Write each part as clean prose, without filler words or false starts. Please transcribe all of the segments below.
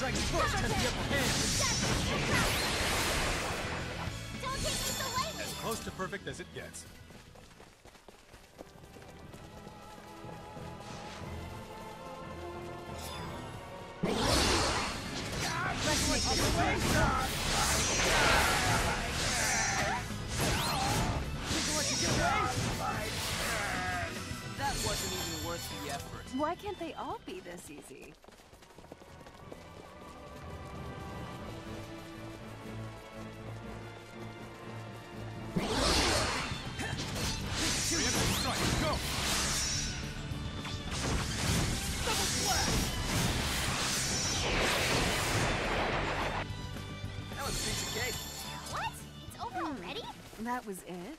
strikes first has the upper hand. Don't take me so lightly. As close to perfect as it gets. That wasn't even worth the effort. Why can't they all be this easy? Preemptive strike, go! Double slash! That was a piece of cake. What? It's over already? That was it?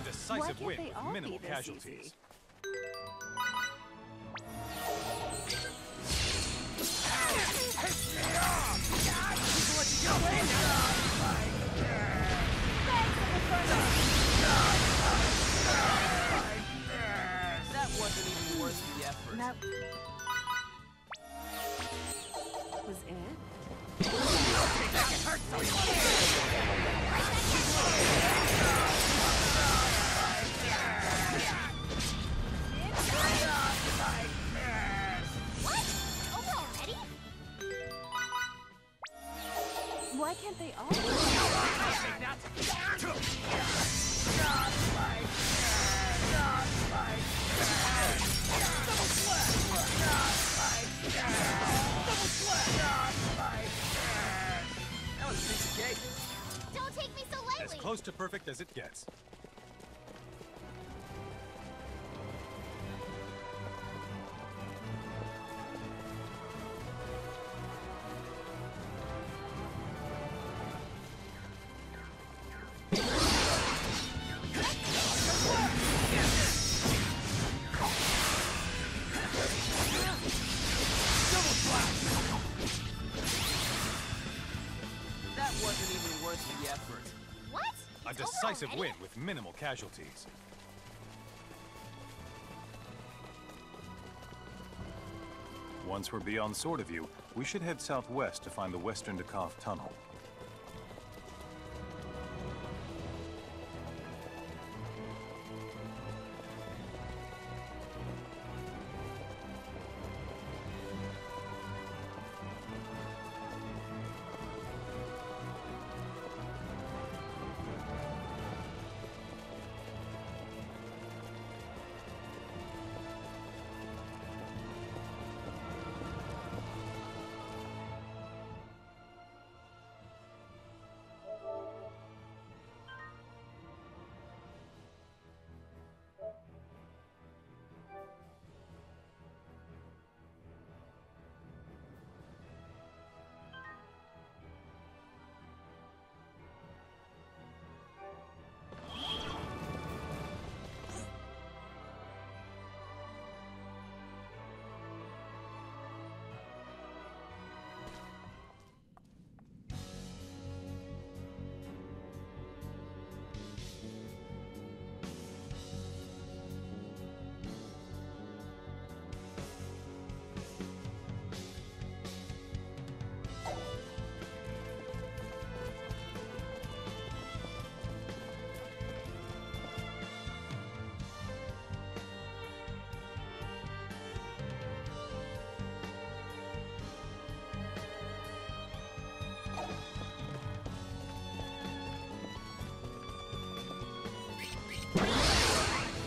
Decisive Why win can't they with all minimal be this casualties. easy? That wasn't even worth the effort. That was it? What? Over already? Why can't they all? That was a piece of cake. Don't take me so As lightly. close to perfect as it gets. That wasn't even worth the effort. What? A It's over decisive already? win with minimal casualties. Once we're beyond Sword of You, we should head southwest to find the Westertn Dakaav tunnel.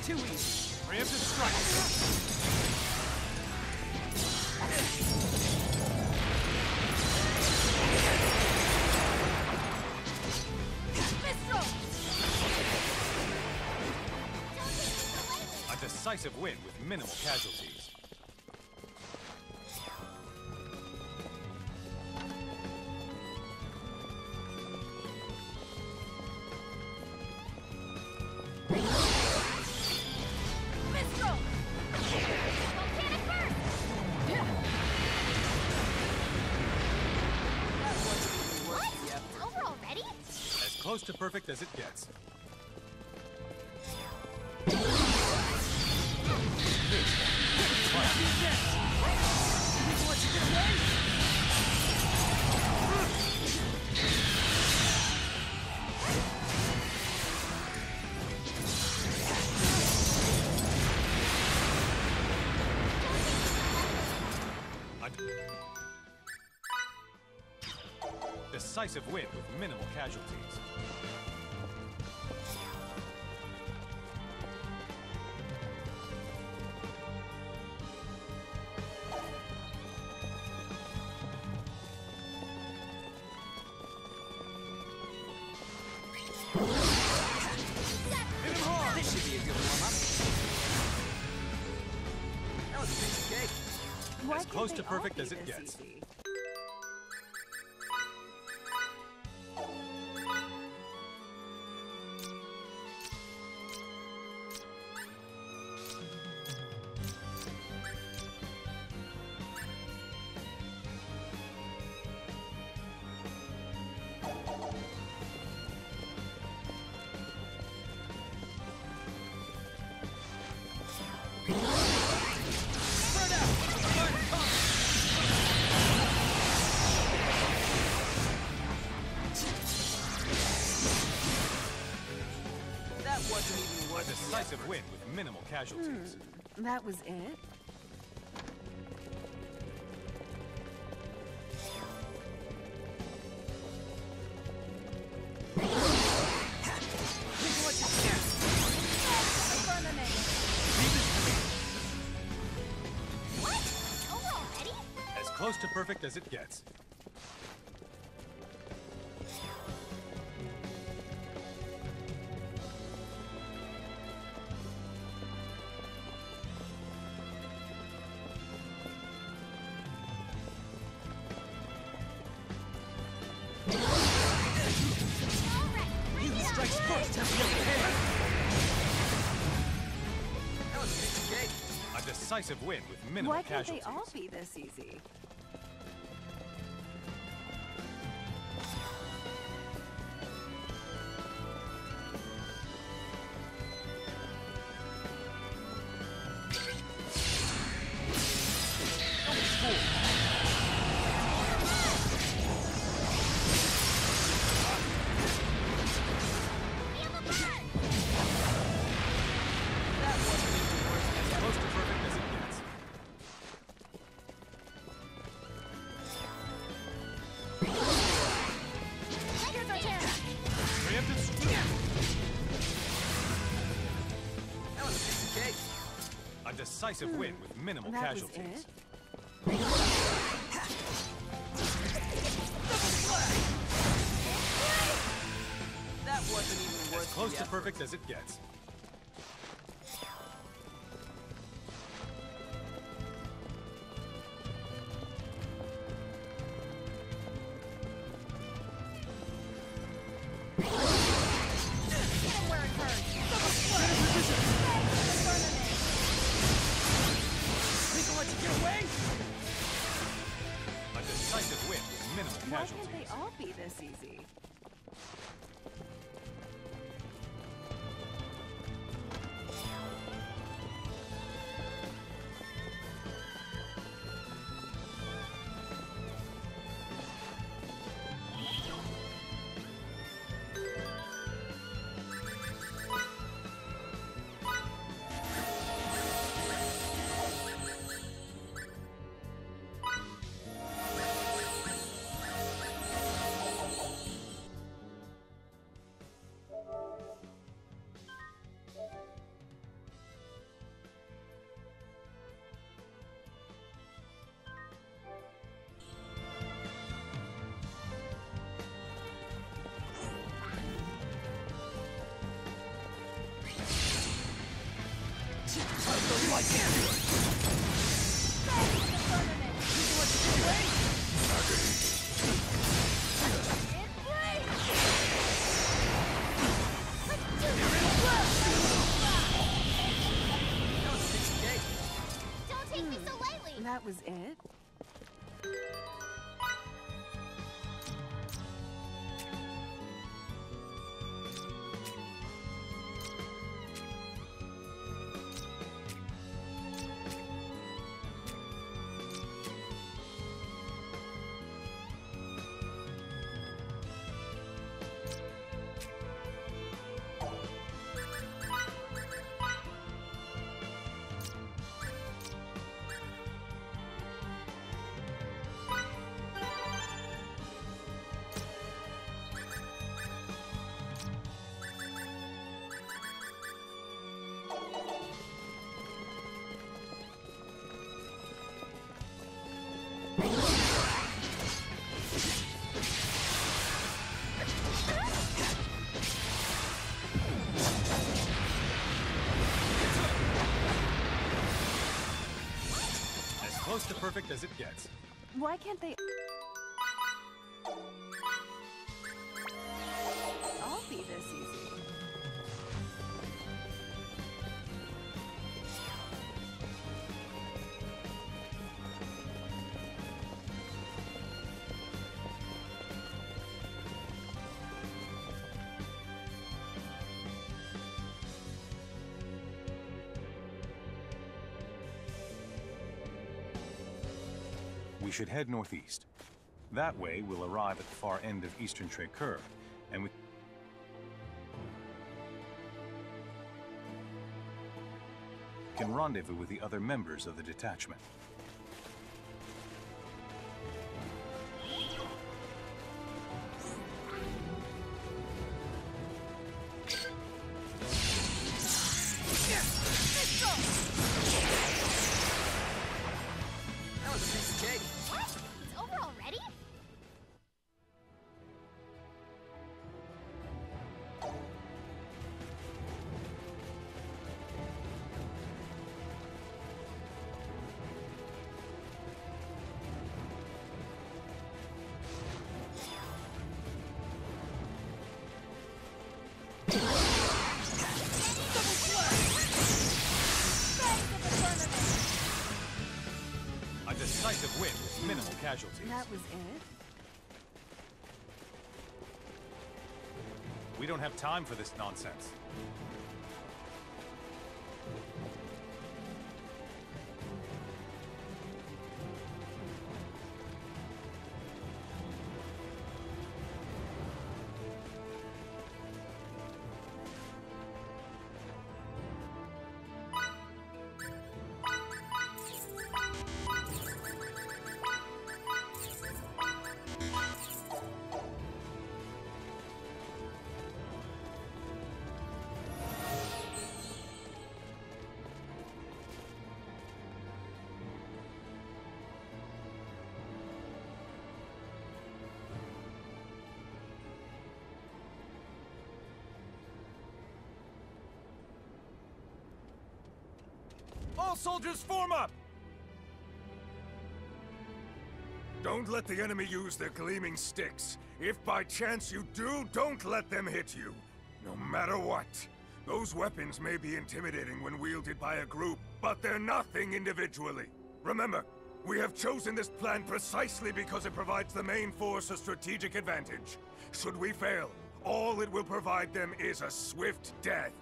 Too easy. Preemptive strike. A decisive win with minimal casualties. close to perfect as it gets. Decisive win with minimal casualties. Hit him hard! This should be a good warm-up. That was a piece of cake. Why As can't close they to all perfect be as it this gets. easy? Spread out! Fire pump! That wasn't even A worth the decisive effort. win with minimal casualties. That was it? Think what you can. What? Over already? As close to perfect as it gets. Alright, bring it on. Strikes first, have the upper hand. That was a piece of cake. A decisive win with minimal Why can't they casualties. all be this easy? Feel the burn! That wasn't even worth the As effort. close to perfect as it gets. Here's our chance. Preemptive strike. That was a piece of cake. A decisive win with minimal That was casualties. it? That wasn't even As worth close the to effort. perfect as it gets. Hit him where it hurts. Think I'll let you get away? A decisive win with minimal Why can't they casualties. all be this easy? Don't take me so lightly. That was it? Close to perfect as it gets. Why can't they... I'll be this easy. We should head northeast. That way, we'll arrive at the far end of Eastern Trade Curve, and we can rendezvous with the other members of the detachment. That was a piece of cake. What? It's over already? A decisive win with minimal casualties. That was it? We don't have time for this nonsense. All soldiers form up! Don't let the enemy use their gleaming sticks. If by chance you do, don't let them hit you. No matter what. Those weapons may be intimidating when wielded by a group, but they're nothing individually. Remember, we have chosen this plan precisely because it provides the main force a strategic advantage. Should we fail, all it will provide them is a swift death.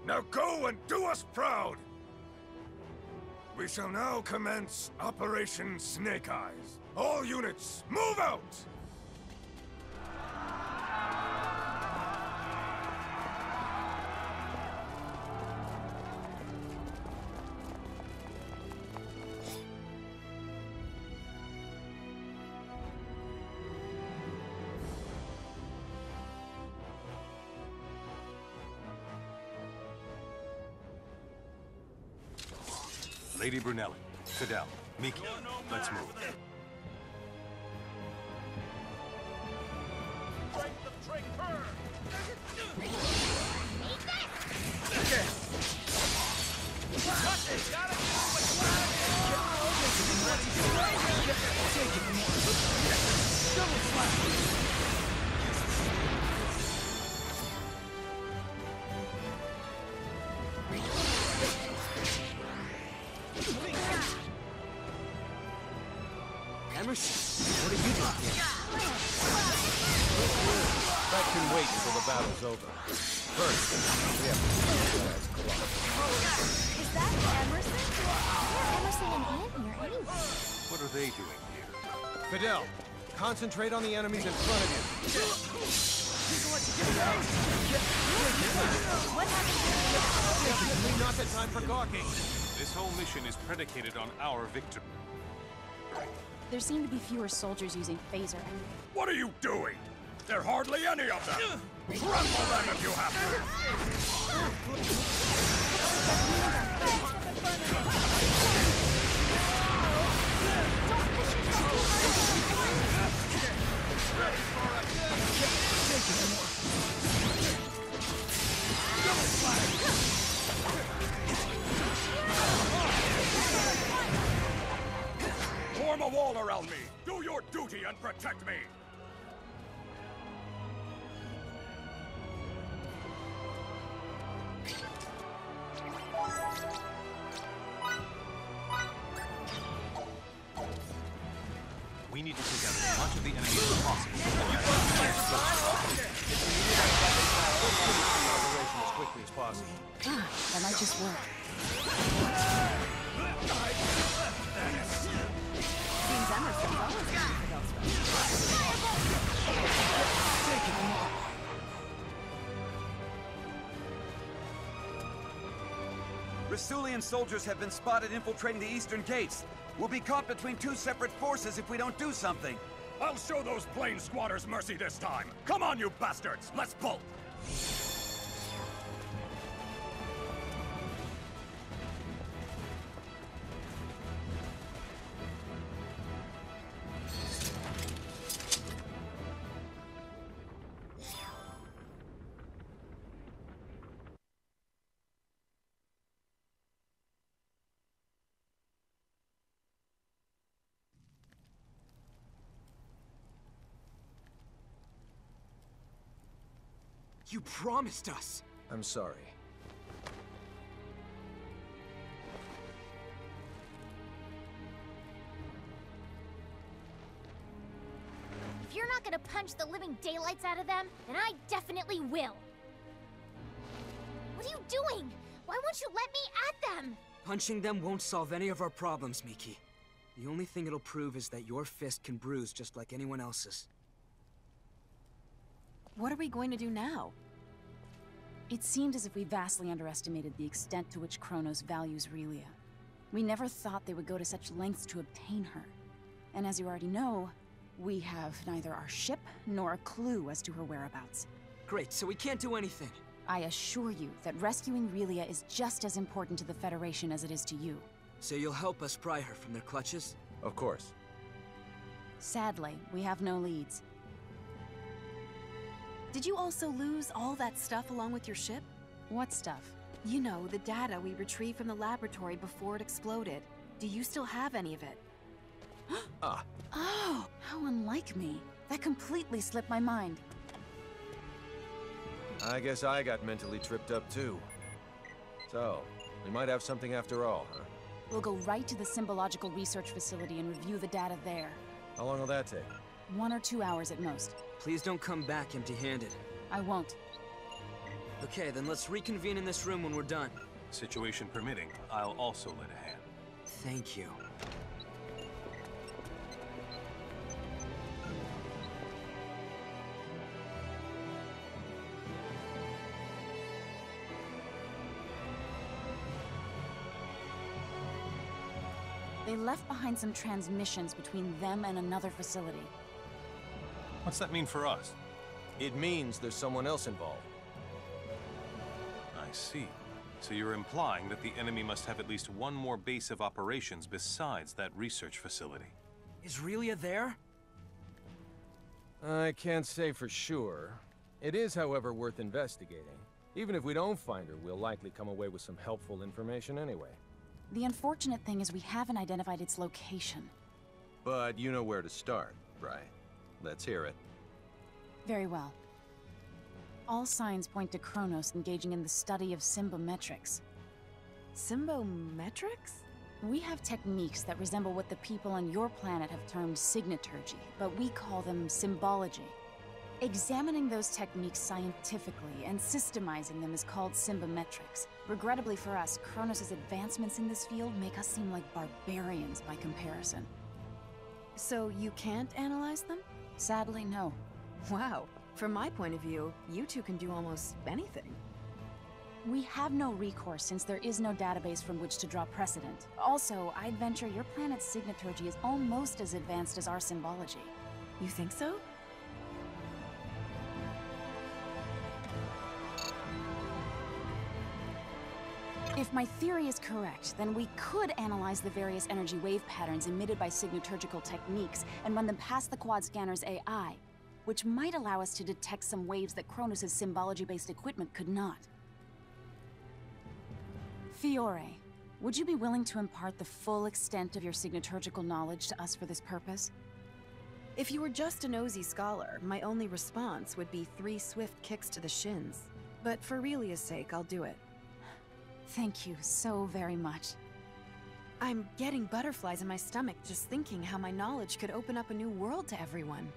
Now go and do us proud! We shall now commence Operation Snake Eyes. All units, move out! Lady Brunelli, Fidel, Miki, let's move. What are you doing here? That can wait until the battle's over. First, we have to Is that Emerson? Yeah, Emerson and Ian here anyway. What are they doing here? Fidel, concentrate on the enemies in front of you. What happened? Definitely not the time for gawking. This whole mission is predicated on our victory. There seem to be fewer soldiers using phaser. What are you doing? There are hardly any of them! Trample them if you have duty and protect me! We need to take out as much of the enemy as possible. Operation as quickly as possible. Ah, that might just work. Seems Emerson's always looking for those Rasulian soldiers have been spotted infiltrating the eastern gates. We'll be caught between two separate forces if we don't do something. I'll show those plane squatters mercy this time! Come on, you bastards! Let's bolt! You promised us! I'm sorry. If you're not gonna punch the living daylights out of them, then I definitely will. What are you doing? Why won't you let me at them? Punching them won't solve any of our problems, Miki. The only thing it'll prove is that your fist can bruise just like anyone else's. What are we going to do now? It seemed as if we vastly underestimated the extent to which Kronos values Relia. We never thought they would go to such lengths to obtain her. And as you already know, we have neither our ship nor a clue as to her whereabouts. Great, so we can't do anything. I assure you that rescuing Relia is just as important to the Federation as it is to you. So you'll help us pry her from their clutches? Of course. Sadly, we have no leads. Did you also lose all that stuff along with your ship? What stuff? You know, the data we retrieved from the laboratory before it exploded. Do you still have any of it? Oh, how unlike me. That completely slipped my mind. I guess I got mentally tripped up too. So, we might have something after all, huh? We'll go right to the Symbological Research Facility and review the data there. How long will that take? 1 or 2 hours at most. Please don't come back empty-handed. I won't. Okay, then let's reconvene in this room when we're done. Situation permitting, I'll also lend a hand. Thank you. They left behind some transmissions between them and another facility. What's that mean for us? It means there's someone else involved. I see. So you're implying that the enemy must have at least one more base of operations besides that research facility. Is Relia there? I can't say for sure. It is, however, worth investigating. Even if we don't find her, we'll likely come away with some helpful information anyway. The unfortunate thing is we haven't identified its location. But you know where to start, right? Let's hear it. Very well. All signs point to Kronos engaging in the study of symbometrics. Symbometrics? We have techniques that resemble what the people on your planet have termed signaturgy, but we call them symbology. Examining those techniques scientifically and systemizing them is called symbometrics. Regrettably for us, Kronos' advancements in this field make us seem like barbarians by comparison. So you can't analyze them? Sadly, no. Wow. From my point of view, you two can do almost anything. We have no recourse since there is no database from which to draw precedent. Also, I'd venture your planet's signaturgy is almost as advanced as our symbology. You think so? If my theory is correct, then we could analyze the various energy wave patterns emitted by signaturgical techniques and run them past the quad scanner's AI, which might allow us to detect some waves that Kronos' symbology-based equipment could not. Fiore, would you be willing to impart the full extent of your signaturgical knowledge to us for this purpose? If you were just a nosy scholar, my only response would be 3 swift kicks to the shins. But for Aurelia's sake, I'll do it. Thank you so very much. I'm getting butterflies in my stomach just thinking how my knowledge could open up a new world to everyone.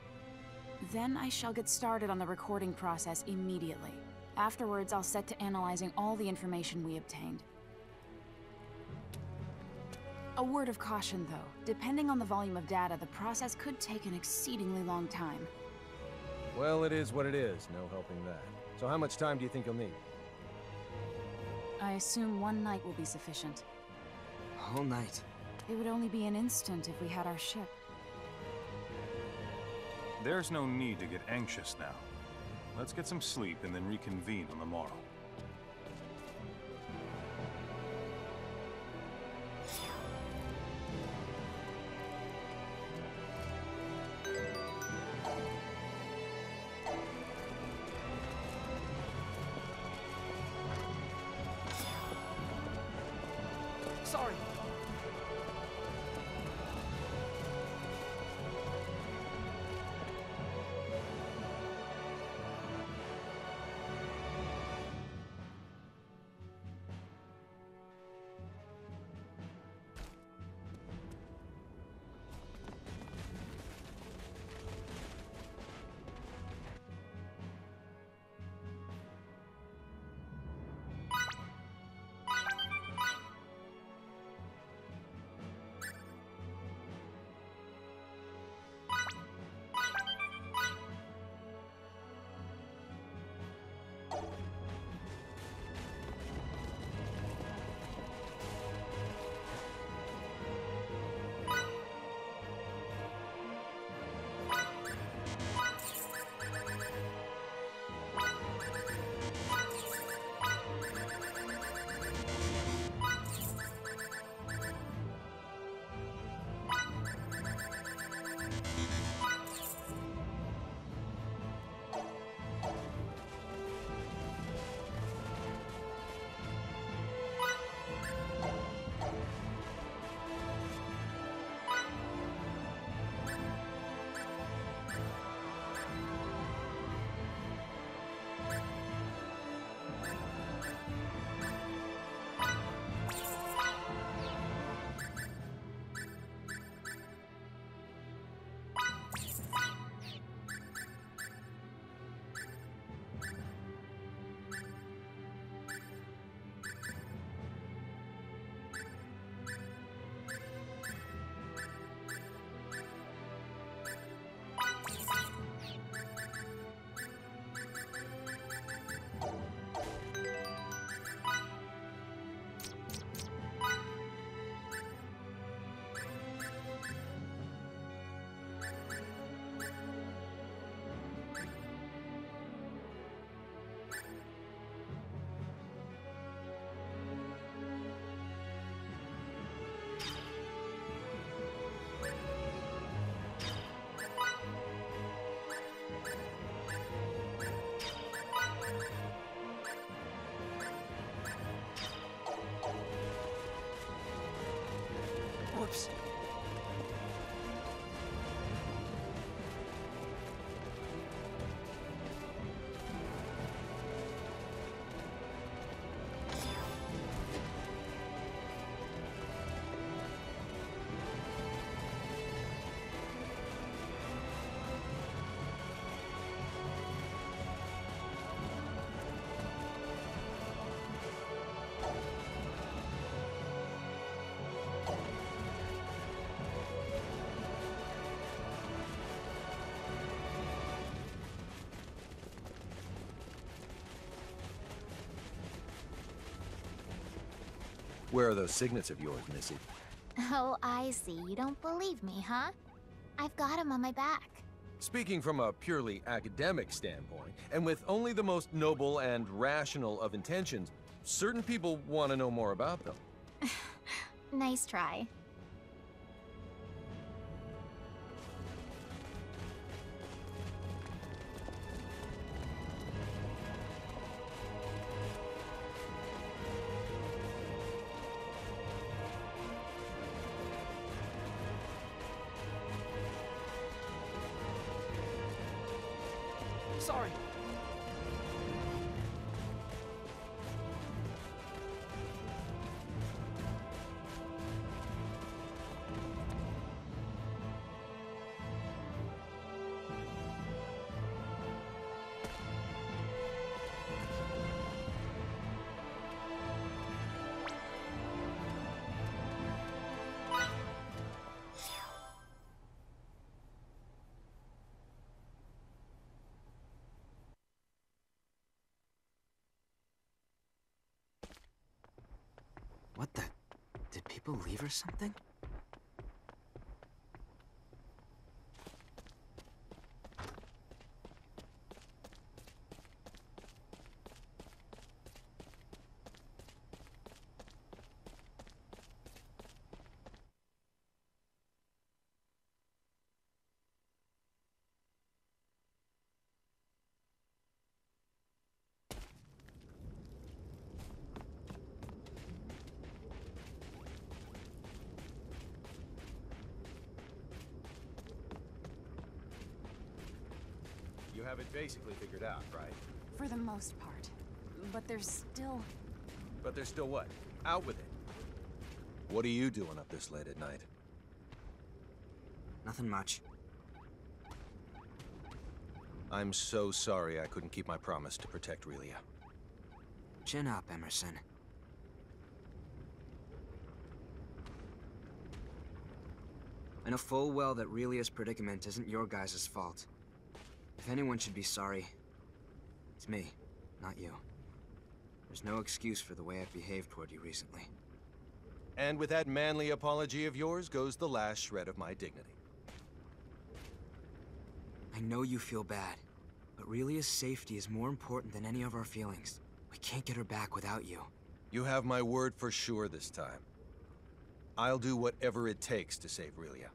Then I shall get started on the recording process immediately. Afterwards, I'll set to analyzing all the information we obtained. A word of caution, though. Depending on the volume of data, the process could take an exceedingly long time. Well, it is what it is. No helping that. So how much time do you think you'll need? I assume 1 night will be sufficient. A whole night. It would only be an instant if we had our ship. There's no need to get anxious now. Let's get some sleep and then reconvene on the morrow. Sorry. Whoops. Where are those signets of yours, Missy? Oh, I see. You don't believe me, huh? I've got him on my back. Speaking from a purely academic standpoint, and with only the most noble and rational of intentions, certain people want to know more about them. Nice try. Sorry. What the? Did people leave or something? You have it basically figured out, right? For the most part. But there's still... But there's still what? Out with it. What are you doing up this late at night? Nothing much. I'm so sorry I couldn't keep my promise to protect Relia. Chin up, Emerson. I know full well that Relia's predicament isn't your guys' fault. If anyone should be sorry, it's me, not you. There's no excuse for the way I've behaved toward you recently. And with that manly apology of yours goes the last shred of my dignity. I know you feel bad, but Relia's safety is more important than any of our feelings. We can't get her back without you. You have my word for sure this time. I'll do whatever it takes to save Relia.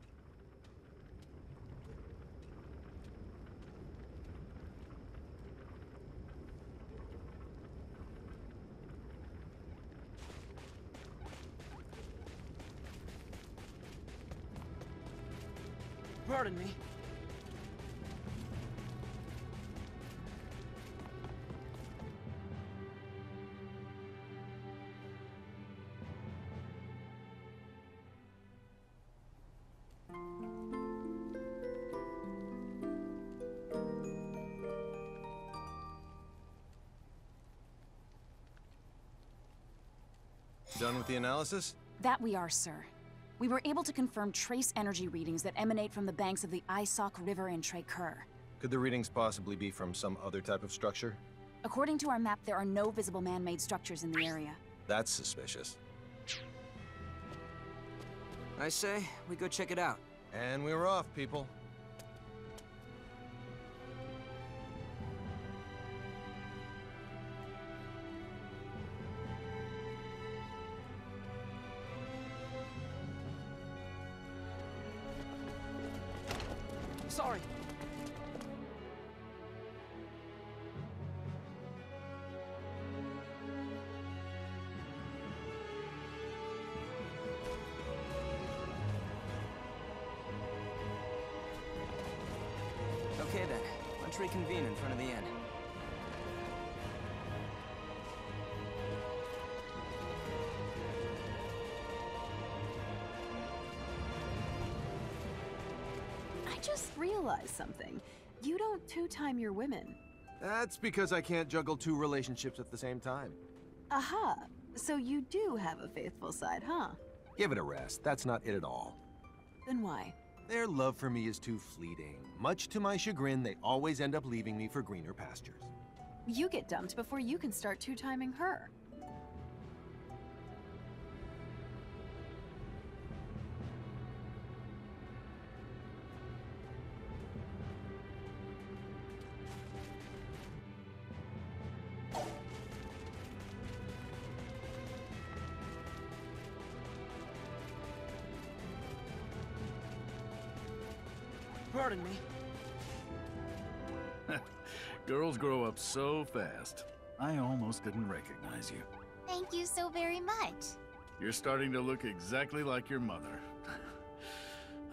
Pardon me. Done with the analysis? That we are, sir. We were able to confirm trace energy readings that emanate from the banks of the Isok River in Traker. Could the readings possibly be from some other type of structure? According to our map, there are no visible man-made structures in the area. That's suspicious. I say, we go check it out. And we're off, people. Sorry. Okay then, let's reconvene in front of the inn. I just realized something. You don't two-time your women. That's because I can't juggle two relationships at the same time. Aha! So you do have a faithful side, huh? Give it a rest. That's not it at all. Then why? Their love for me is too fleeting. Much to my chagrin, they always end up leaving me for greener pastures. You get dumped before you can start two-timing her. Pardon me. Girls grow up so fast. I almost didn't recognize you. Thank you so very much. You're starting to look exactly like your mother.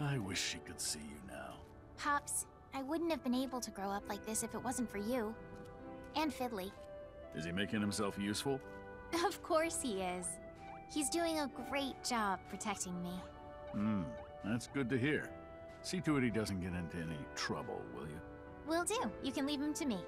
I wish she could see you now. Pops, I wouldn't have been able to grow up like this if it wasn't for you. And Fiddly. Is he making himself useful? Of course he is. He's doing a great job protecting me. That's good to hear. See to it he doesn't get into any trouble, will you? Will do. You can leave him to me.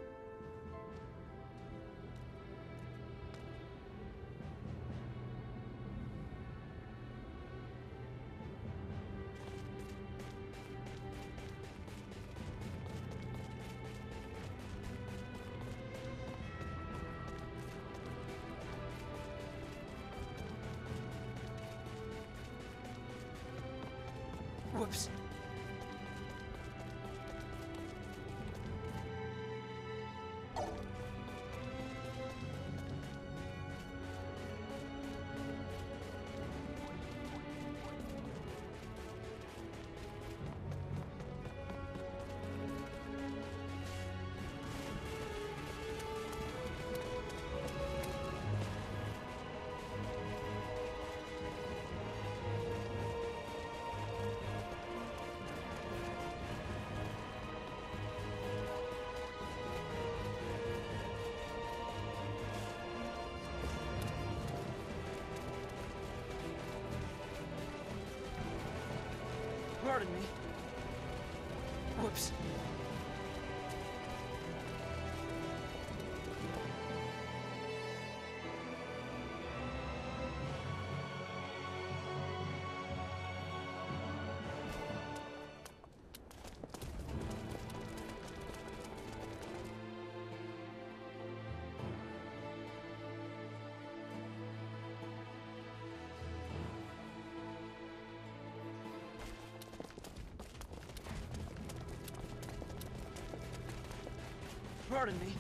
Whoops. Pardon me. Whoops. Pardon me.